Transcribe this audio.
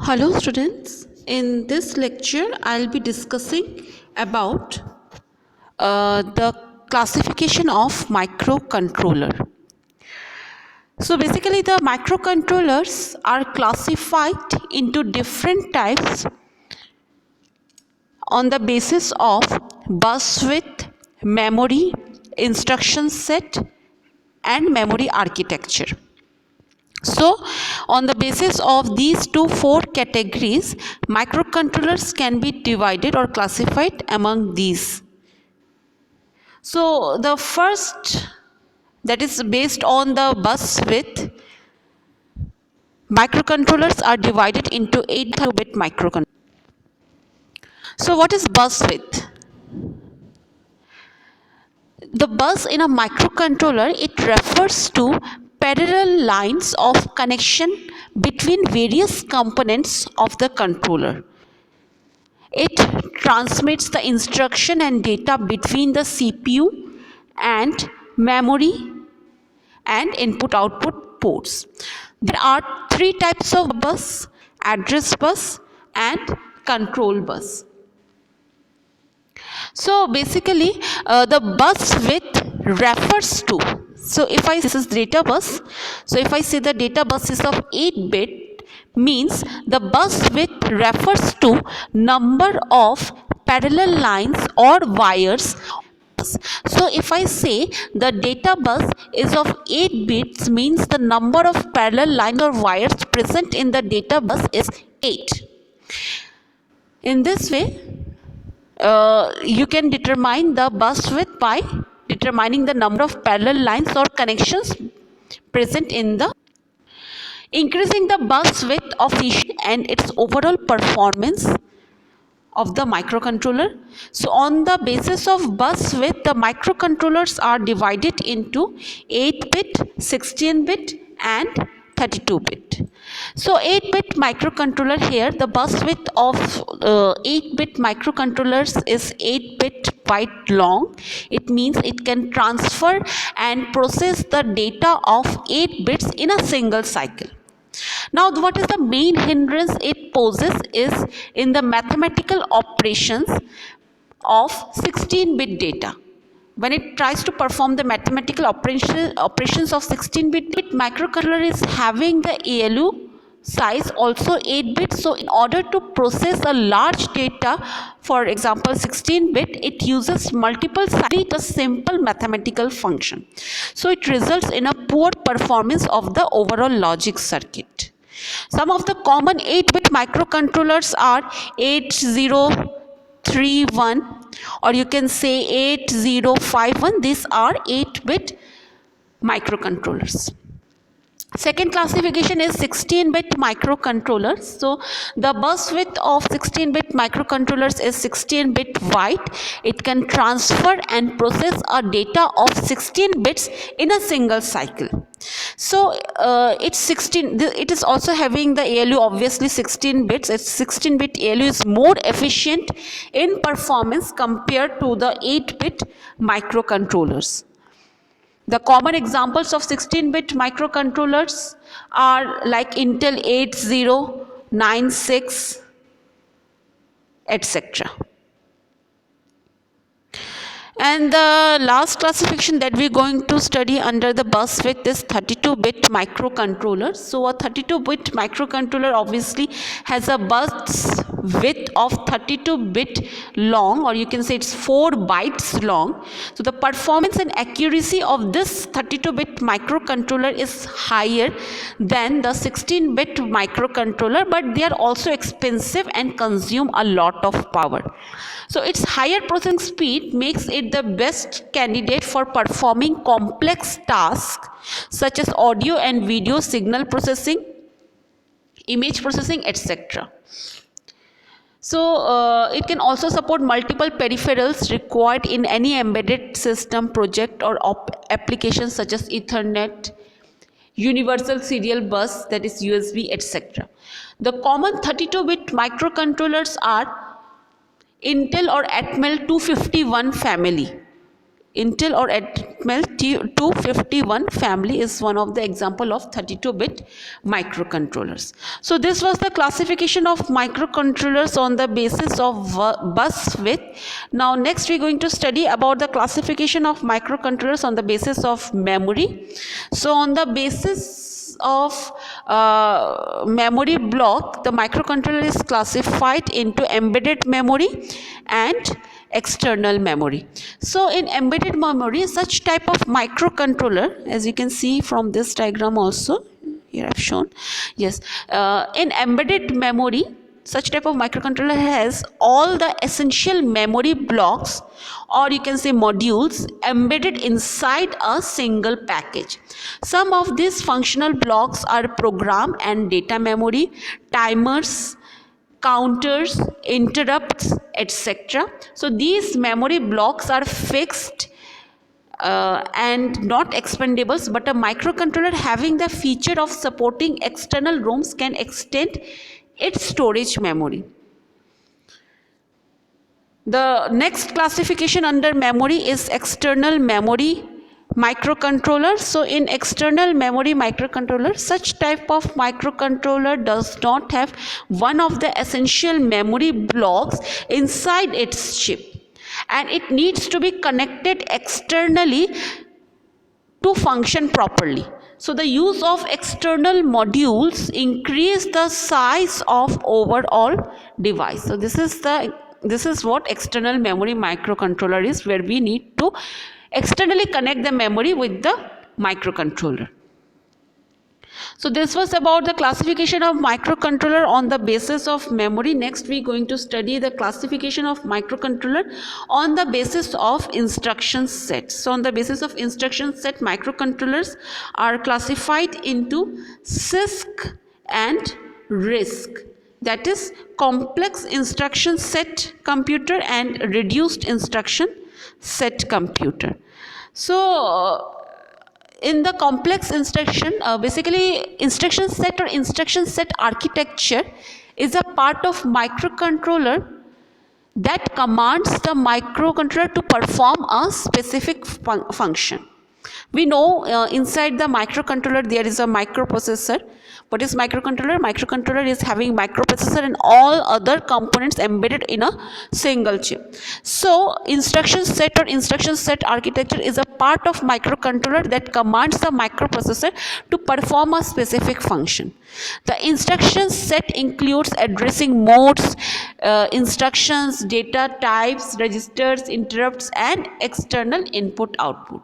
Hello students, in this lecture I'll be discussing about the classification of microcontroller. So basically the microcontrollers are classified into different types on the basis of bus width, memory, instruction set and memory architecture. So, on the basis of these four categories, microcontrollers can be divided or classified among these. So, the first, that is based on the bus width, microcontrollers are divided into 8-bit microcontrollers. So, what is bus width? The bus in a microcontroller, it refers to parallel lines of connection between various components of the controller. It transmits the instruction and data between the CPU and memory and input-output ports. There are three types of bus: address bus and control bus. So basically the bus width refers to, this is data bus. So if I say the data bus is of 8-bit, means the bus width refers to number of parallel lines or wires. So if I say the data bus is of 8 bits, means the number of parallel lines or wires present in the data bus is 8. In this way, you can determine the bus width by determining the number of parallel lines or connections present in the. Increasing the bus width of the and its overall performance of the microcontroller. So on the basis of bus width, the microcontrollers are divided into 8-bit, 16-bit and 32-bit. So 8-bit microcontroller, here the bus width of 8-bit microcontrollers is 8-bit byte long. It means it can transfer and process the data of 8 bits in a single cycle. Now, what is the main hindrance it poses is in the mathematical operations of 16-bit data. When it tries to perform the mathematical operations of 16-bit microcontroller is having the ALU size also 8 bits. So in order to process a large data, for example 16-bit, it uses multiple cycles, a simple mathematical function. So it results in a poor performance of the overall logic circuit. Some of the common 8-bit microcontrollers are 8031 or you can say 8051. These are 8-bit microcontrollers. Second classification is 16-bit microcontrollers. So the bus width of 16-bit microcontrollers is 16-bit wide. It can transfer and process a data of 16 bits in a single cycle. So it's 16. It is also having the ALU, obviously 16 bits. Its 16-bit ALU is more efficient in performance compared to the 8-bit microcontrollers. The common examples of 16-bit microcontrollers are like Intel 8096, etc. And the last classification that we're going to study under the bus width is 32-bit microcontroller. So a 32-bit microcontroller obviously has a bus width of 32-bit long, or you can say it's 4 bytes long. So the performance and accuracy of this 32-bit microcontroller is higher than the 16-bit microcontroller, but they are also expensive and consume a lot of power. So its higher processing speed makes it the best candidate for performing complex tasks such as audio and video signal processing, image processing, etc. So it can also support multiple peripherals required in any embedded system project or applications such as Ethernet, Universal Serial Bus, that is USB, etc. The common 32-bit microcontrollers are Intel or Atmel 251 family. Intel or XML251 family is one of the example of 32-bit microcontrollers. So this was the classification of microcontrollers on the basis of bus width. Now next we're going to study about the classification of microcontrollers on the basis of memory. So on the basis of memory block, the microcontroller is classified into embedded memory and external memory. So in embedded memory, such type of microcontroller, as you can see from this diagram also, here I've shown, yes, in embedded memory, such type of microcontroller has all the essential memory blocks, or you can say modules, embedded inside a single package. Some of these functional blocks are program and data memory, timers, counters, interrupts, etc. So these memory blocks are fixed and not expendables, but a microcontroller having the feature of supporting external ROMs can extend its storage memory. The next classification under memory is external memory microcontroller. So in external memory microcontroller, such type of microcontroller does not have one of the essential memory blocks inside its chip, and it needs to be connected externally to function properly. So the use of external modules increase the size of overall device. So this is what external memory microcontroller is, where we need to externally connect the memory with the microcontroller. So this was about the classification of microcontroller on the basis of memory. Next we are going to study the classification of microcontroller on the basis of instruction set. So on the basis of instruction set, microcontrollers are classified into CISC and RISC. That is complex instruction set computer and reduced instruction set computer. So in the complex instruction, basically instruction set or instruction set architecture is a part of microcontroller that commands the microcontroller to perform a specific function. We know inside the microcontroller there is a microprocessor. What is microcontroller? Microcontroller is having microprocessor and all other components embedded in a single chip. So instruction set or instruction set architecture is a part of microcontroller that commands the microprocessor to perform a specific function. The instruction set includes addressing modes, instructions, data types, registers, interrupts, and external input output.